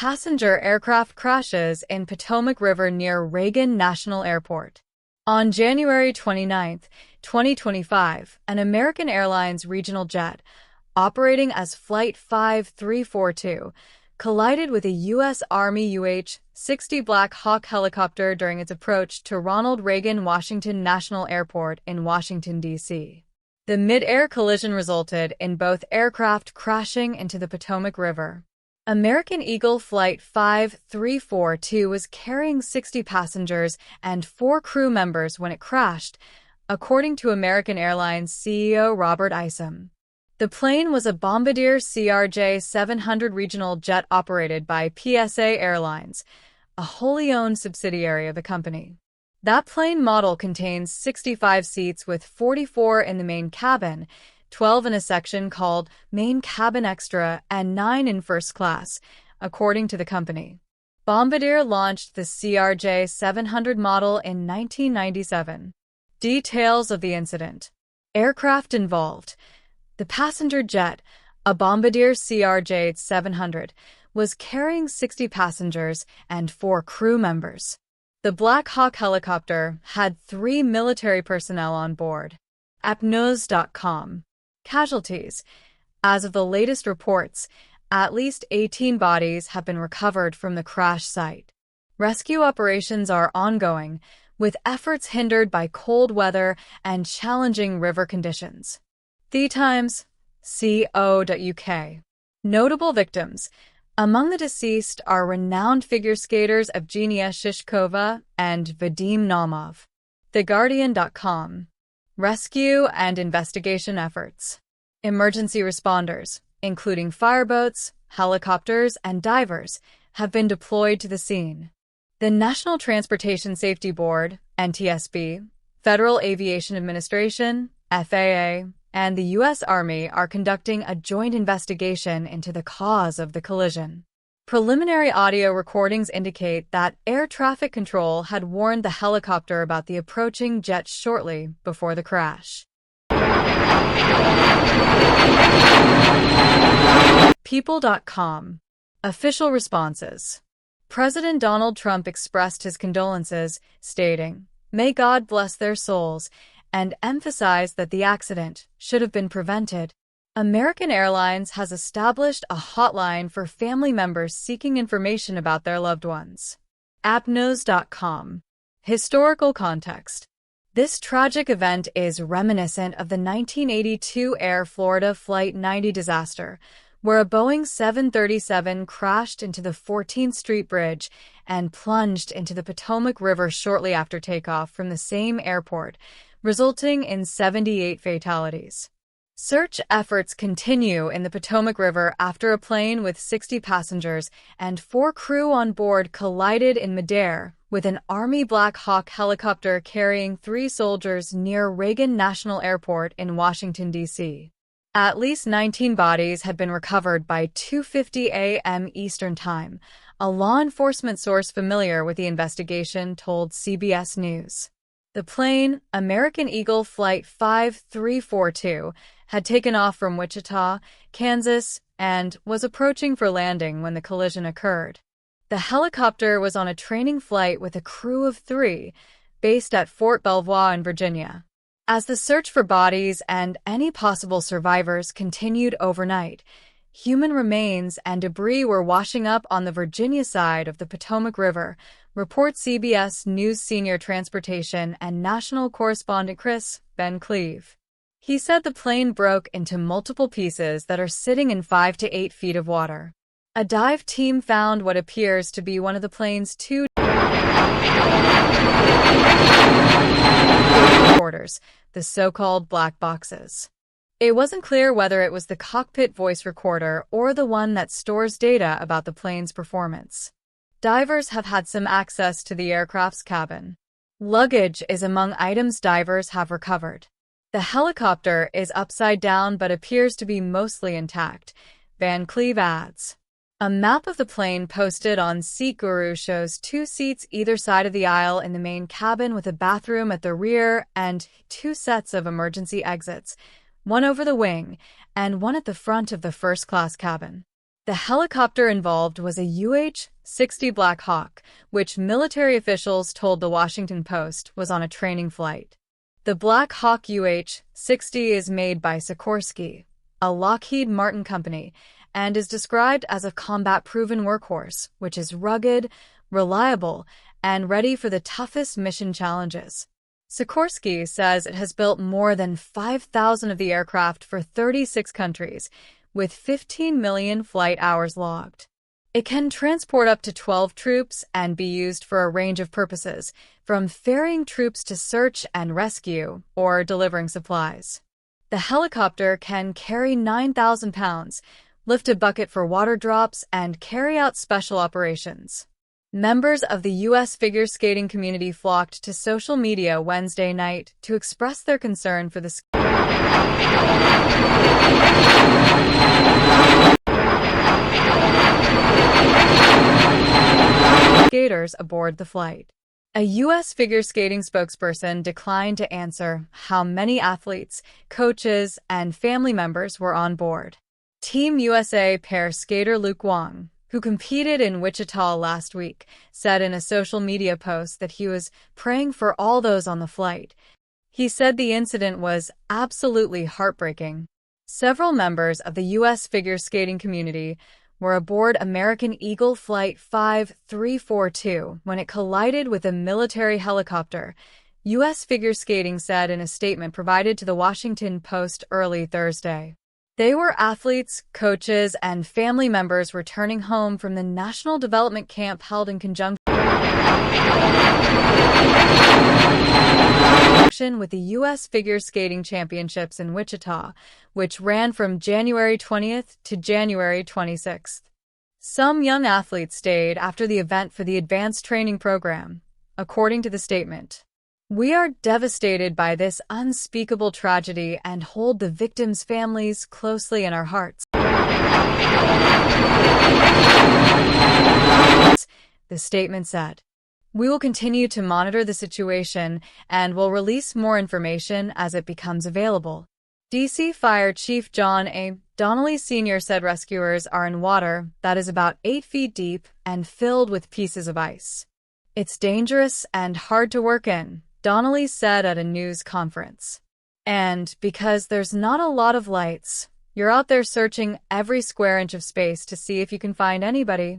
Passenger aircraft crashes in Potomac River near Reagan National Airport. On January 29, 2025, an American Airlines regional jet, operating as Flight 5342, collided with a U.S. Army UH-60 Black Hawk helicopter during its approach to Ronald Reagan Washington National Airport in Washington, D.C. The mid-air collision resulted in both aircraft crashing into the Potomac River. American Eagle Flight 5342 was carrying 60 passengers and 4 crew members when it crashed, according to American Airlines CEO Robert Isom. The plane was a Bombardier CRJ-700 regional jet operated by PSA Airlines, a wholly owned subsidiary of the company. That plane model contains 65 seats with 44 in the main cabin, 12 in a section called Main Cabin Extra, and 9 in first class, according to the company. Bombardier launched the CRJ-700 model in 1997. Details of the incident. Aircraft involved. The passenger jet, a Bombardier CRJ-700, was carrying 60 passengers and 4 crew members. The Black Hawk helicopter had 3 military personnel on board. Appnews.com. Casualties. As of the latest reports, at least 18 bodies have been recovered from the crash site. Rescue operations are ongoing, with efforts hindered by cold weather and challenging river conditions. The Times, co.uk. Notable victims. Among the deceased are renowned figure skaters Evgenia Shishkova and Vadim Naumov. TheGuardian.com. Rescue and investigation efforts. Emergency responders, including fireboats, helicopters, and divers, have been deployed to the scene. The National Transportation Safety Board, NTSB, Federal Aviation Administration, FAA, and the U.S. Army are conducting a joint investigation into the cause of the collision. Preliminary audio recordings indicate that air traffic control had warned the helicopter about the approaching jet shortly before the crash. People.com. Official responses. President Donald Trump expressed his condolences, stating, "May God bless their souls," and emphasized that the accident should have been prevented. American Airlines has established a hotline for family members seeking information about their loved ones. Appnews.com. Historical context. This tragic event is reminiscent of the 1982 Air Florida Flight 90 disaster, where a Boeing 737 crashed into the 14th Street Bridge and plunged into the Potomac River shortly after takeoff from the same airport, resulting in 78 fatalities. Search efforts continue in the Potomac River after a plane with 60 passengers and 4 crew on board collided in midair with an Army Black Hawk helicopter carrying 3 soldiers near Reagan National Airport in Washington, D.C. At least 19 bodies had been recovered by 2:50 a.m. Eastern Time, a law enforcement source familiar with the investigation told CBS News. The plane, American Eagle Flight 5342, had taken off from Wichita, Kansas, and was approaching for landing when the collision occurred. The helicopter was on a training flight with a crew of 3, based at Fort Belvoir in Virginia. As the search for bodies and any possible survivors continued overnight, human remains and debris were washing up on the Virginia side of the Potomac River, reports CBS News senior transportation and national correspondent Chris Ben Cleve. He said the plane broke into multiple pieces that are sitting in 5 to 8 feet of water. A dive team found what appears to be one of the plane's 2 recorders, the so-called black boxes. It wasn't clear whether it was the cockpit voice recorder or the one that stores data about the plane's performance. Divers have had some access to the aircraft's cabin. Luggage is among items divers have recovered. The helicopter is upside down but appears to be mostly intact, Van Cleve adds. A map of the plane posted on Seat Guru shows 2 seats either side of the aisle in the main cabin with a bathroom at the rear and 2 sets of emergency exits, one over the wing and one at the front of the first-class cabin. The helicopter involved was a UH-60 Black Hawk, which military officials told the Washington Post was on a training flight. The Black Hawk UH-60 is made by Sikorsky, a Lockheed Martin company, and is described as a combat-proven workhorse, which is rugged, reliable, and ready for the toughest mission challenges. Sikorsky says it has built more than 5,000 of the aircraft for 36 countries, with 15 million flight hours logged. It can transport up to 12 troops and be used for a range of purposes, from ferrying troops to search and rescue or delivering supplies. The helicopter can carry 9,000 pounds, lift a bucket for water drops, and carry out special operations. Members of the U.S. figure skating community flocked to social media Wednesday night to express their concern for the skaters aboard the flight. A U.S. figure skating spokesperson declined to answer how many athletes, coaches, and family members were on board. Team USA pair skater Luke Wong, who competed in Wichita last week, said in a social media post that he was praying for all those on the flight. He said the incident was absolutely heartbreaking. Several members of the U.S. figure skating community were aboard American Eagle Flight 5342 when it collided with a military helicopter, U.S. figure skating said in a statement provided to the Washington Post early Thursday. They were athletes, coaches, and family members returning home from the National Development Camp held in conjunction with the U.S. Figure Skating Championships in Wichita, which ran from January 20th to January 26th. Some young athletes stayed after the event for the advanced training program, according to the statement. We are devastated by this unspeakable tragedy and hold the victims' families closely in our hearts. The statement said, "We will continue to monitor the situation and will release more information as it becomes available." D.C. Fire Chief John A. Donnelly Sr. said rescuers are in water that is about 8 feet deep and filled with pieces of ice. "It's dangerous and hard to work in," Donnelly said at a news conference. "And because there's not a lot of lights, you're out there searching every square inch of space to see if you can find anybody."